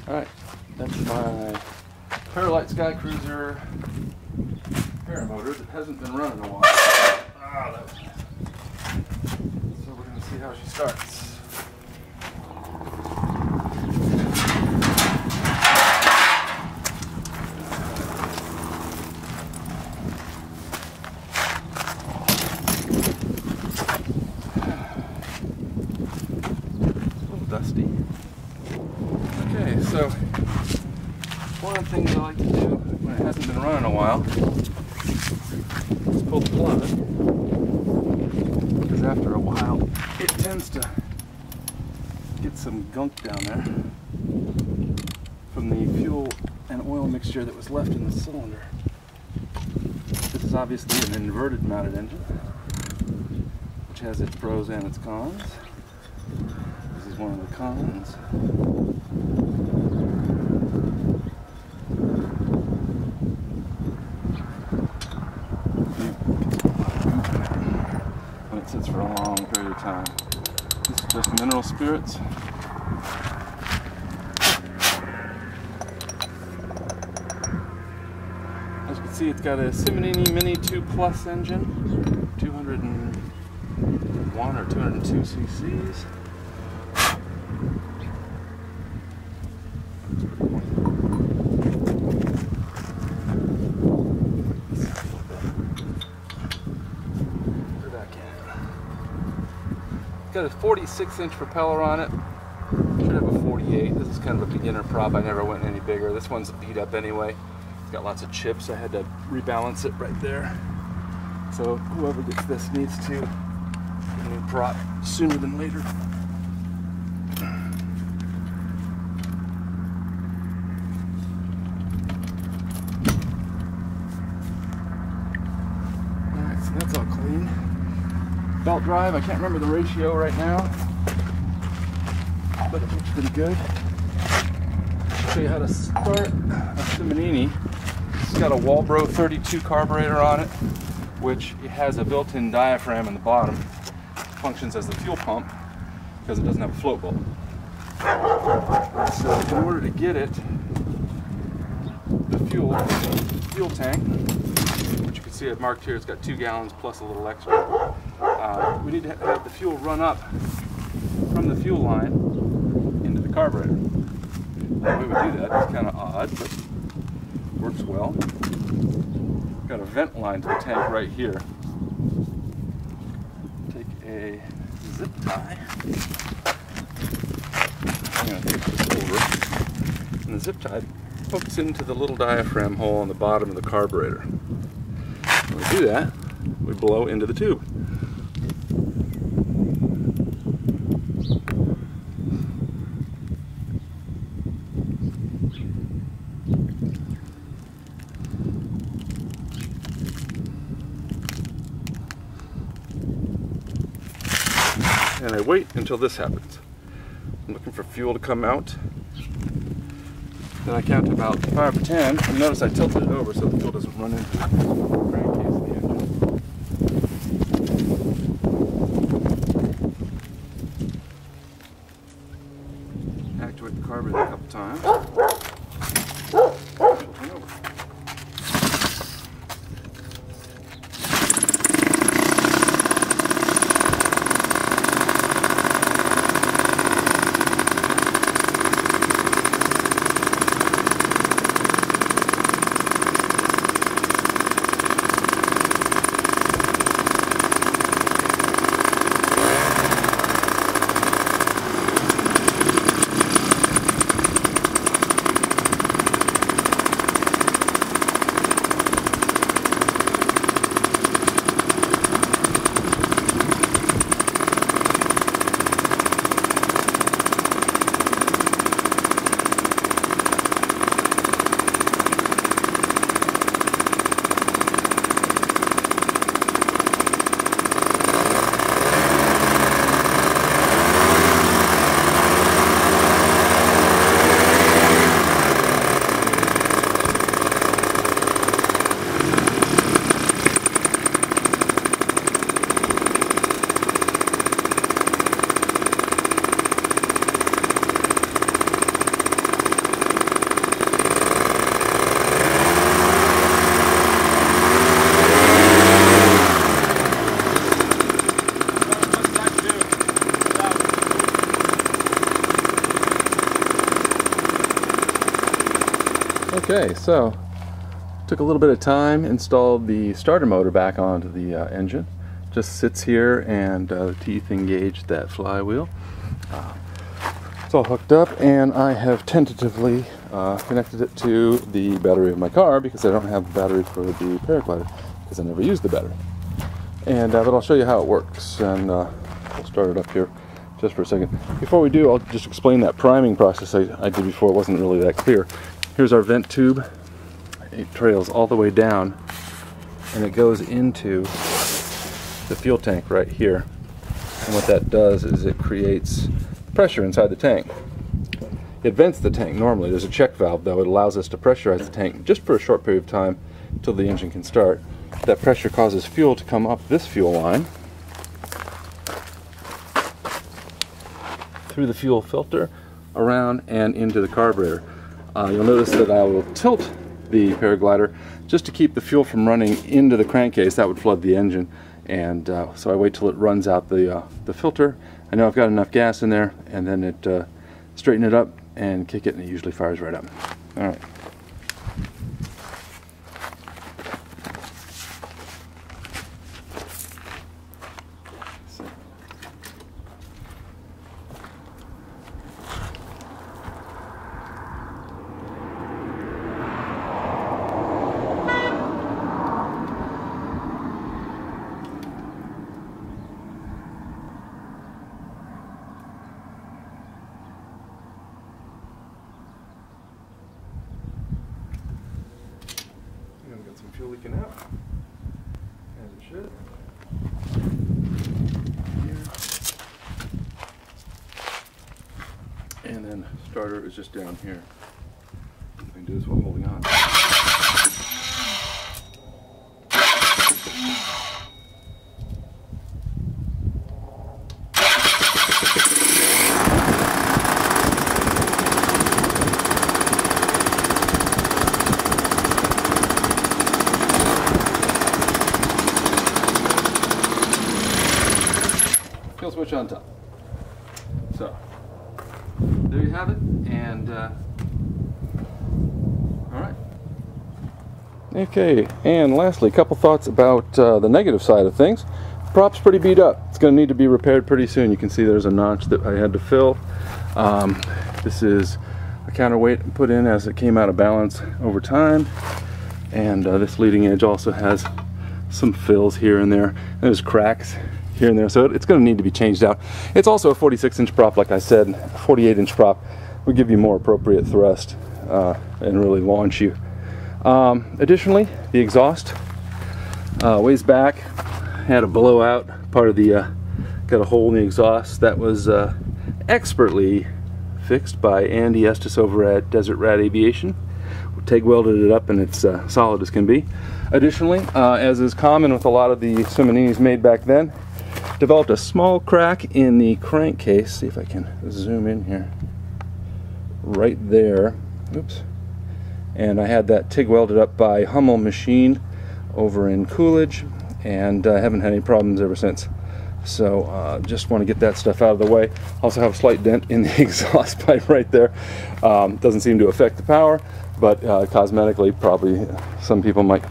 Alright, that's my Paralite Skycruiser paramotor that hasn't been running in a while. Ah, that was nice. So we're going to see how she starts. A little dusty. Okay, so one of the things I like to do when it hasn't been running a while is pull the plug, because after a while it tends to get some gunk down there from the fuel and oil mixture that was left in the cylinder. This is obviously an inverted mounted engine, which has its pros and its cons. This is one of the cons. When it sits for a long period of time. This is just mineral spirits. As you can see, it's got a Simonini Mini 2 Plus engine, 201 or 202 cc's. Got a 46-inch propeller on it. Should have a 48. This is kind of a beginner prop. I never went any bigger. This one's beat up anyway. It's got lots of chips. I had to rebalance it right there. So whoever gets this needs to get a new prop sooner than later. Alright, so that's all clean. Belt drive, I can't remember the ratio right now, but it looks pretty good. I'll show you how to start a Simonini. It's got a Walbro 32 carburetor on it, which has a built-in diaphragm in the bottom. It functions as the fuel pump because it doesn't have a float bolt. So in order to get it, the fuel tank, which you can see I've marked here, it's got 2 gallons plus a little extra. We need to have the fuel run up from the fuel line into the carburetor. The way we do that is kind of odd, but works well. Got a vent line to the tank right here. Take a zip tie. I'm going to take this over. And the zip tie hooks into the little diaphragm hole on the bottom of the carburetor. When we do that, we blow into the tube. And I wait until this happens. I'm looking for fuel to come out. Then I count to about 5 or 10, and notice I tilted it over so the fuel doesn't run into the crankcase of the engine. Actuate the carburetor a couple times. Turn over. Okay, so took a little bit of time, installed the starter motor back onto the engine. Just sits here, and the teeth engage that flywheel. It's all hooked up, and I have tentatively connected it to the battery of my car because I don't have the battery for the paraglider because I never used the battery. And but I'll show you how it works, and we'll start it up here just for a second. Before we do, I'll just explain that priming process I did before. It wasn't really that clear. Here's our vent tube. It trails all the way down, and it goes into the fuel tank right here. And what that does is it creates pressure inside the tank. It vents the tank normally. There's a check valve, though. It allows us to pressurize the tank just for a short period of time until the engine can start. That pressure causes fuel to come up this fuel line through the fuel filter, around and into the carburetor. You'll notice that I will tilt the paraglider just to keep the fuel from running into the crankcase. That would flood the engine, and so I wait till it runs out the filter. I know I've got enough gas in there, and then it straighten it up and kick it, and it usually fires right up. All right. Got some fuel leaking out, as it should. Here. And then starter is just down here. I can do this while holding on. Fuel switch on top. So there you have it, and all right. Okay, and lastly, a couple thoughts about the negative side of things. The prop's pretty beat up. It's going to need to be repaired pretty soon. You can see there's a notch that I had to fill. This is a counterweight put in as it came out of balance over time, and this leading edge also has some fills here and there. There's cracks here and there, so it's going to need to be changed out. It's also a 46-inch prop, like I said. A 48-inch prop would give you more appropriate thrust and really launch you. Additionally, the exhaust ways back had a blowout. Part of the got a hole in the exhaust that was expertly fixed by Andy Estes over at Desert Rat Aviation. TIG welded it up, and it's solid as can be. Additionally, as is common with a lot of the Simoninis made back then, developed a small crack in the crankcase. See if I can zoom in here. Right there. Oops. And I had that TIG welded up by Hummel Machine over in Coolidge, and I haven't had any problems ever since. So just want to get that stuff out of the way. Also have a slight dent in the exhaust pipe right there. Doesn't seem to affect the power, but cosmetically probably some people might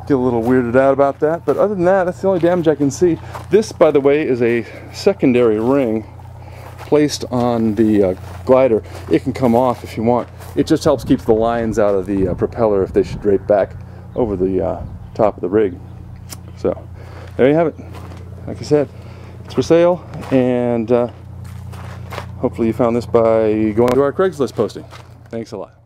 get a little weirded out about that. But other than that, that's the only damage I can see. This, by the way, is a secondary ring placed on the glider. It can come off if you want. It just helps keep the lines out of the propeller if they should drape back over the top of the rig. So there you have it. Like I said, it's for sale, and hopefully you found this by going to our Craigslist posting. Thanks a lot.